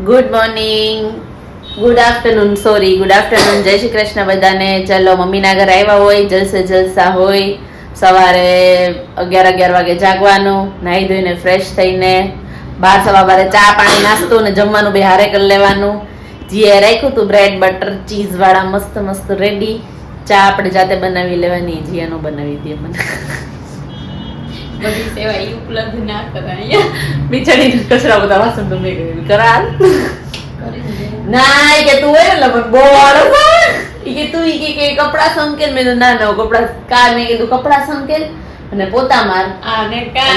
Good morning, good afternoon, sorry good afternoon. જય શ્રી કૃષ્ણ બધાને. ચલો મમ્મીના ઘરે આવ્યા હોય, જલસે જલસા હોય. સવારે 11 વાગે જાગવાનું, નાહી ધોઈને ફ્રેશ થઈને 12 ચા પાણી નાસ્તો ને જમવાનું બે હારે કરી લેવાનું. જે રાખ્યું હતું બ્રેડ બટર ચીઝ વાળા મસ્ત મસ્ત રેડી. ચા આપણે જાતે બનાવી લેવાની, જીયાનો બનાવી દે મને. બધી સેવા ઈ ઉપલબ્ધ ના કરાય. બિચારી કચરા બધા વાસણ તો મેં કર્યું કરાલ ના કે તું હોય ને લગભગ બહુ આળસ ઈ કે તું ઈ કે કપડા સંકેલ મેં ના ના કપડા કા મેં કીધું કપડા સંકેલ અને પોતા માર અને કા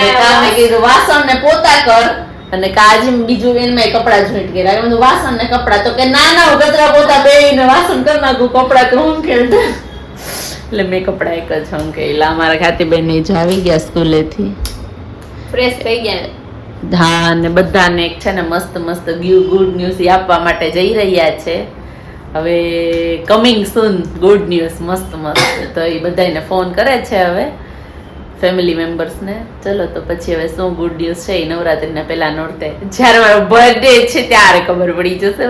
મેં કીધું વાસણ ને પોતા કર અને કાજી બીજું એમાં કપડા જોઈન્ટ કર્યા મેં વાસણ ને કપડા તો કે ના ના કચરા પોતા બેયને વાસણ કરી નાખું કપડા તો હું ખેલ એટલે મેં કપડા એક જ હંકેલા. અમારા ખાતીબેન ને જ આવી ગયા સ્કૂલેથી, ફ્રેશ થઈ ગયા. હા, અને બધાને એક છે ને મસ્ત મસ્ત ગુડ ન્યૂઝ આપવા માટે જઈ રહ્યા છે. હવે કમિંગ સૂન ગુડ ન્યૂઝ મસ્ત મસ્ત. તો એ બધાને ફોન કરે છે હવે ફેમિલી મેમ્બર્સને. ચલો તો પછી હવે શું ગુડ ન્યૂઝ છે એ નવરાત્રીના પહેલા નોરતે જ્યારે મારો બર્થડે છે ત્યારે ખબર પડી જશે.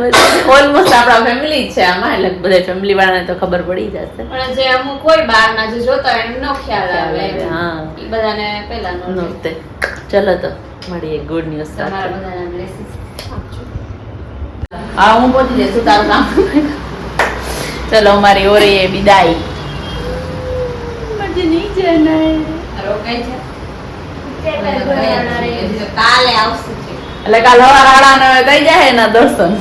ઓલમોસ્ટ આપણા ફેમિલી છે આમાં, એટલે બધા ફેમિલી વાળાને તો ખબર પડી જશે. પણ જે અમુક કોઈ બહારના જે જોતા હોય એનો ખ્યાલ આવે. હા, ઈ બધાને પહેલા નોરતે. ચલો તો મળીએ ગુડ ન્યૂઝ સાથે. તમારા બધાના બ્લેસિંગ્સ આપજો. હા, હું પહોંચી જઈશું તારું કામ. ચલો અમારી ઓરે વિદાય. મજે નહીં જનાય રોકાય છે કાલે આવશે એટલે કાલ હવાર 8:30 થઈ જાય એના દર્શન.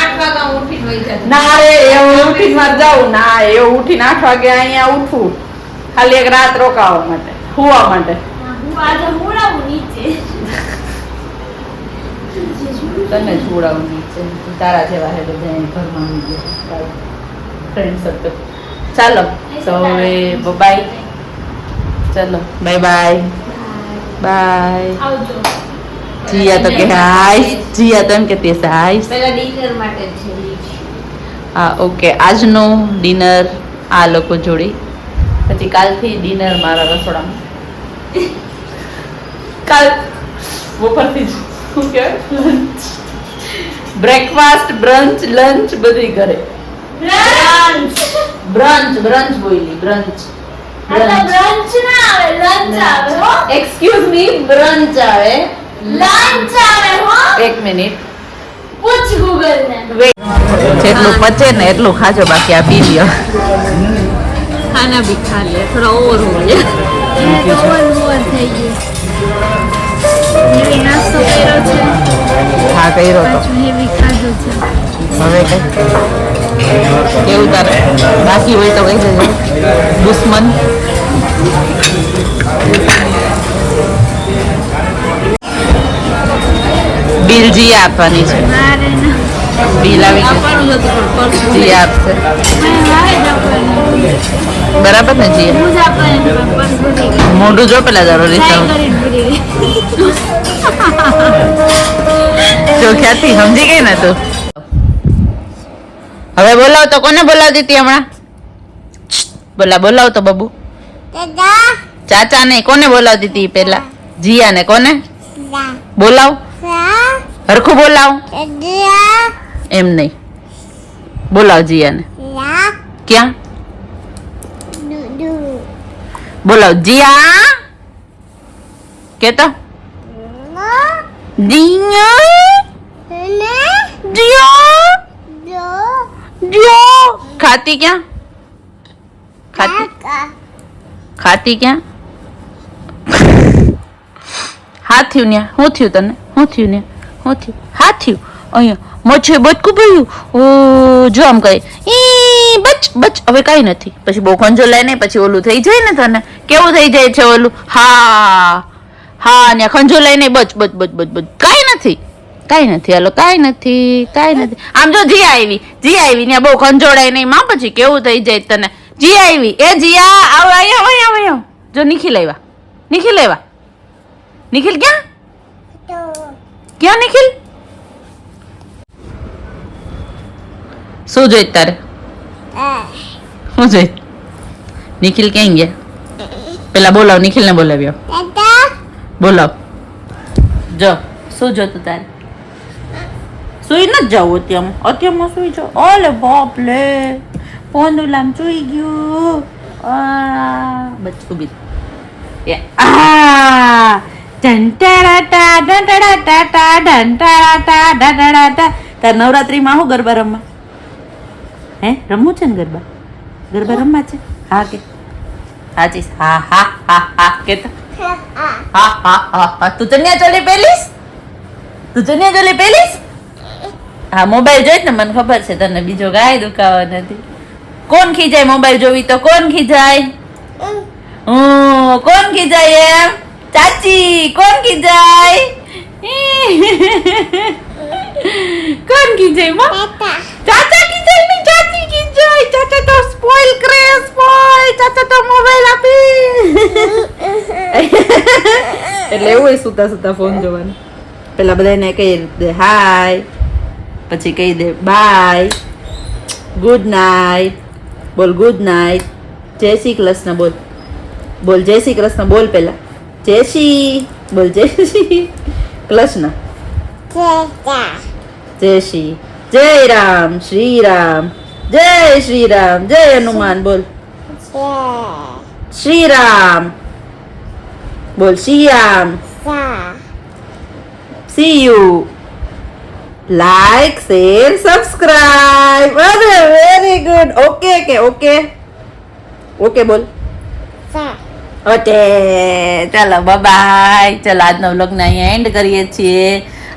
8 વાગ્યા ઉઠી વઈ જાય. ના રે એવું ઉઠી માં જાઉં ના, એવું ઉઠીને 8 વાગે અહીંયા ઉઠવું ખાલી એક રાત રોકાવા માટે, સુવા માટે. હું આજે મુડાવું નીચે. તને જ ઉડાવું નીચે, તારા જેવા હે બધા ઘરમાં આવી ગયા ફ્રેન્ડ સર્કલ. ચાલો તો હવે બાય. ચલો બાય બાય બાય. આવજો. જીયા તો કે હાય, જીયા તો એમ કહેતી હશે હાય. પહેલા ડિનર માટે છે. હા ઓકે, આજનું ડિનર આ લોકો જોડી, પછી કાલથી ડિનર મારા રસોડામાં. કાલ બપોરથી શું કહેવાય લંચ, બ્રેકફાસ્ટ, બ્રંચ, લંચ બધી ઘરે. બ્રંચ બ્રંચ બોલી બ્રંચ. બ્રંચ ના આવે, લંચ આવે હો. એક્સક્યુઝ મી, બ્રંચ આવે, લંચ આવે હો. એક મિનિટ પૂછ ગૂગલ ને. જેટલું પચે ને એટલું ખાજો, બાકી આ પી લ્યો. ખાના ભી ખા લે, થોડા ઓવર હો ગયા. ઓવર થઈ ગયું. હેવી નાસ્તો કર્યો છે. હા કર્યો તો. પાછું હેવી ખાધું છે. હવે કઈ કેવું તારે બાકી હોય તો કઈ જજો. દુશ્મન બિલ જી આપવાની છે. મારે ના બિલ આવી ગયું, આપવાનું હતું પણ પર્સ જી આપશે. મારે જ આપવાનું. બરાબર ને જી? હું જ આપવાની પણ પર્સ ભૂલી ગઈ. મોઢું જો પેલા જરો ટ્રાય રીત કરીને ભૂલી ગઈ. જો ખ્યાતિ સમજી ગઈ ને તું. હવે બોલાવ તો કોને બોલાવતી હતી હમણાં? બોલાવ તો બબુ. ચાચા ને કોને બોલાવતી હતી પેલા? જીયા ને. કોને બોલાવ? હરખું બોલાવ. એમ નહીં, બોલાવ જીયા ને. ક્યાં બોલાવ? જીયા કેતો ખાતી ક્યાં? ખાતી ક્યાં? હા થયું ને? શું થયું તને? શું થયું ને? શું થયું? હા થયું અહીંયા મચ્છે બચકું પડ્યું. ઓ જો આમ કહે ઈ બચ બચ. હવે કઈ નથી, પછી બહુ ખંજો લે નહીં, પછી ઓલું થઈ જાય ને. તને કેવું થઈ જાય છે ઓલું? હા હા ને ખંજો લઈને બચ બચ બચ બચ બચ. કઈ નથી, કઈ નથી. હાલો કઈ નથી, કઈ નથી. આમ જો જી આવી ને બહુ ખંજોડાય નહીં માં, પછી કેવું થઈ જાય તને. જી આવી. એ જીયા આવ અહીંયા. જો નિખિલ આવ્યા. નિખિલ ક્યાં નિખિલ? શું જોઈ તારે? શું જોઈ? નિખિલ ક્યાં ગયા? પેલા બોલાવ, નિખિલ ને બોલાવ્યો. બોલાવ. જો શું જોતું તારે? સુઈ નથી જવું અત્યારમાં સુઈ જાવ. ઓલે બાપ લે પોંદુલામ સુઈ ગયું. બચકું બી તાર નવરાત્રીમાં હું ગરબા રમવા હે રમવું છે ને ગરબા ગરબા રમવા છે હા કે હાજી હા હા હા હા કે હા હા હા હા તું ચણિયા ચોલી પહેરીશ હા મોબાઈલ જોઈ ને મને ખબર છે તને બીજો ગાય દુખાવો નથી. કોણ ખીજાય મોબાઈલ જોવી તો કોણ ખીજાય કોણ ખીજાય એમ ચાચી કોણ ખીજાય કોણ ખીજાય માં ચાચા ખીજાય ને ચાચી ખીજાય. ચાચા તો સ્પોઇલ કરે ચાચા તો મોબાઈલ આપી એટલે એવું સુતા સુતા ફોન જોવાનું. પેલા બધાને કહી દે હાય પછી કહી દે બાય ગુડ નાઇટ બોલ ગુડ નાઇટ જય શ્રી કૃષ્ણ બોલ જય શ્રી કૃષ્ણ બોલ પેલા જય શ્રી બોલ જય શ્રી કૃષ્ણ જય શ્રી જય રામ શ્રી રામ જય શ્રી રામ જય હનુમાન બોલ શ્રી રામ બોલ Shri Ram see you like share subscribe अरे very good okay के okay okay બોલ ઓકે ચાલો બાય ચાલો આજનો વ્લોગ ને અહીંયા એન્ડ કરીએ છીએ.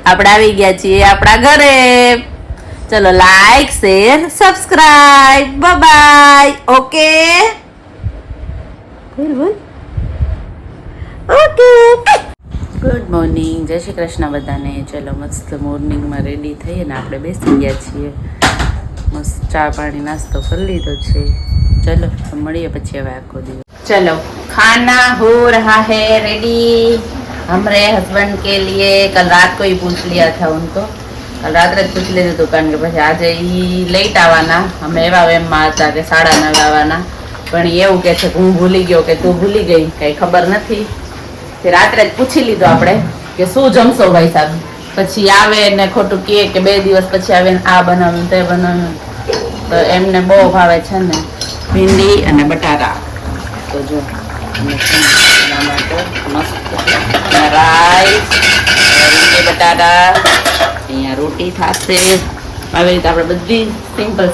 આપણે આવી ગયા છીએ આપણા ઘરે. ચલો like share subscribe bye okay બોલ ઓકે. ગુડ મોર્નિંગ જય શ્રી કૃષ્ણ બધાને. ચલો મસ્ત મોર્નિંગમાં રેડી થઈએ ને આપણે બેસી ગયા છીએ. મસ્ત ચા પાણી નાસ્તો કરી લીધો છે. चलो तो મળીએ પછી હવે આખો દિવસ. चलो खाना हो रहा है रेडी हमारे हस्बैंड के लिए. कल रात को ही पूछ लिया था उनको. कल रात्रे पूछ લીધું હતું કારણ કે પછી આજે લેટ આવવાના. અમે એવા એમમાં હતા કે 9:30 આવવાના પણ એવું કે છે કે હું ભૂલી ગયો કે તું ભૂલી ગઈ કઈ ખબર નથી. તે રાત્રે જ પૂછી લીધું આપણે કે શું જમશો ભાઈ સાહેબ. પછી આવે ને ખોટું કહે કે 2 દિવસ પછી આવે ને આ બનાવ્યું તે બનાવ્યું. તો એમને બહુ ભાવે છે ને ભીંડી અને બટાકા. તો જો એના માટે મસ્ત રાઈસ ભીંડી બટાકા અહીંયા રોટી થશે. આવી રીતે આપણે બધી સિમ્પલ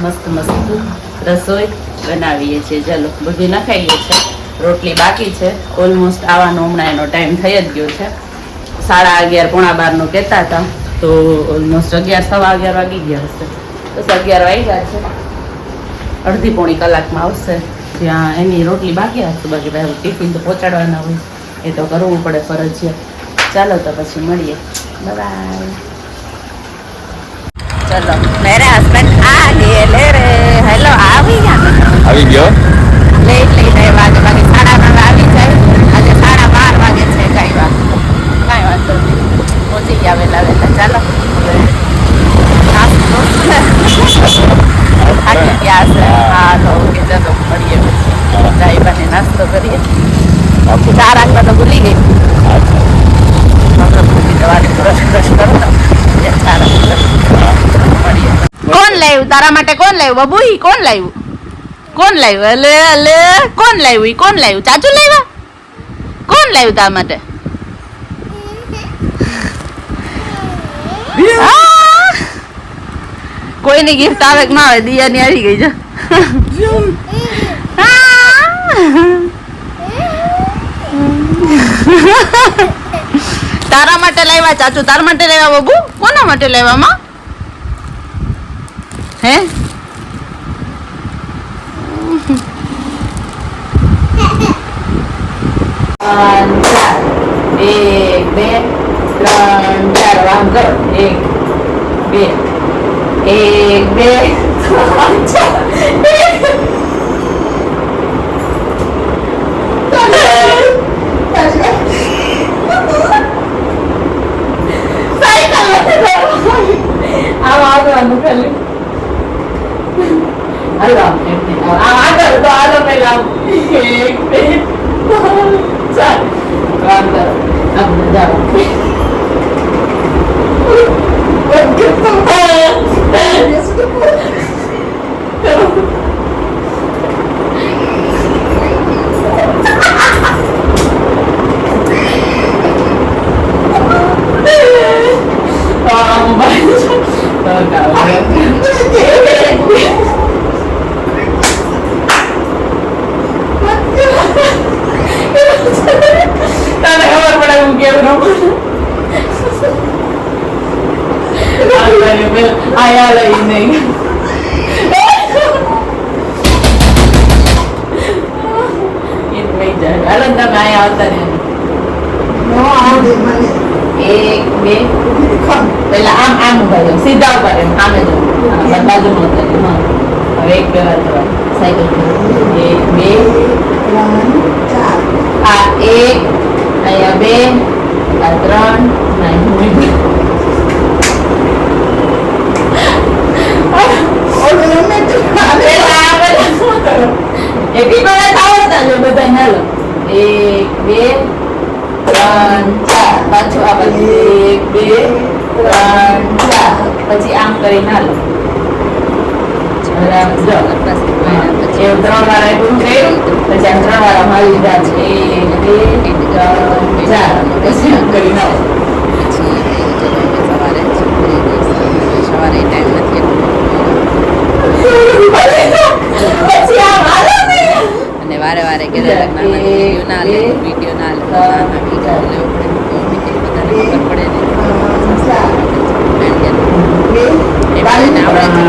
મસ્ત રસોઈ બનાવીએ છીએ. ચલો બધી નખાઈએ છીએ. રોટલી બાકી છે. ઓલમોસ્ટ આવવાનો હમણાં એનો ટાઈમ થઈ જ ગયો છે. 11:30 પોણા 12 કહેતા હતા તો ઓલમોસ્ટ 11 સવા 11 વાગી ગયા હશે. તો 11 વાગ્યા છે. અડધી પોણી કલાકમાં આવશે. ત્યાં એની રોટલી બાકી હશે. બાકી ભાઈ ટિફિન તો પહોંચાડવાના હોય એ તો કરવું પડે ફરજિયાત. ચાલો તો પછી મળીએ બાય. ચલો મેરે હસબન્ડ આ ગયે લે રે. હેલો આવી ગયો લેટ વાગે બાકી 9:30 આવી જાય. આજે 12:30 વાગે છે. કાંઈ વાંધો નહીં પહોંચી ગયા વહેલા. ચાલો થાકી ગયા હશે. હા તો ઓકે ચાલો મળીએ પછી ચાય પાણી નાસ્તો કરીએ. ચા રાખવા તો ભૂલી ગઈ. બ્રશ કરો તો ચા મળીએ. કોણ લાવ્યું તારા માટે? કોણ લાવ્યું બાબુ? કોણ લાવ્યું? અલે કોણ લાવ્યું? ચાચુ લાવ્યા? કોણ લાવ્યું તારા માટે? કોઈની ગિફ્ટ આવે કે ના આવે દિયાની આવી ગઈ છે. તારા માટે લાવ્યા ચાચુ? તારા માટે લાવ્યા બાબુ? કોના માટે લાવ્યા માં? હે એક બે ત્રણ ચાર વામ કરો. એક બે ત્રણ ચાર. આવવાનું ખાલી આગળ તો આગળ પેલા 1 2 3 4 વામ કરો. આપણે જાઓ આયા લઈ નહીં હાલો તમે આયા આવતા રહ્યા એક બે પેલા આમ ઉભા જાઓ સીધા ઉભા રહે આમે જાઓ બાજુ નો હવે એક બે વાર કરવા સાયકલ એક બે આ એક અહીંયા બે આ ત્રણ એકી મને આવડતા જો બધા હાલો એક બે ત્રણ ચાર પાછું આ બાજુ એક બે ત્રણ ચાર પછી આમ કરીને હાલો બરાબર જો પછી ત્રણ વાર આટલું કર્યું પછી આમ ત્રણ વાર મારી લીધા છે એક બે ત્રણ ચાર પછી આમ કરીને હાલો સવારે ટાઈમ નથી પછી આમ હાલો ને અને વારે વારે ઘરે નાના વિડીયો ના લે નાના વિડીયો લેવો પડે તો બધાને ખબર પડે ને આપણે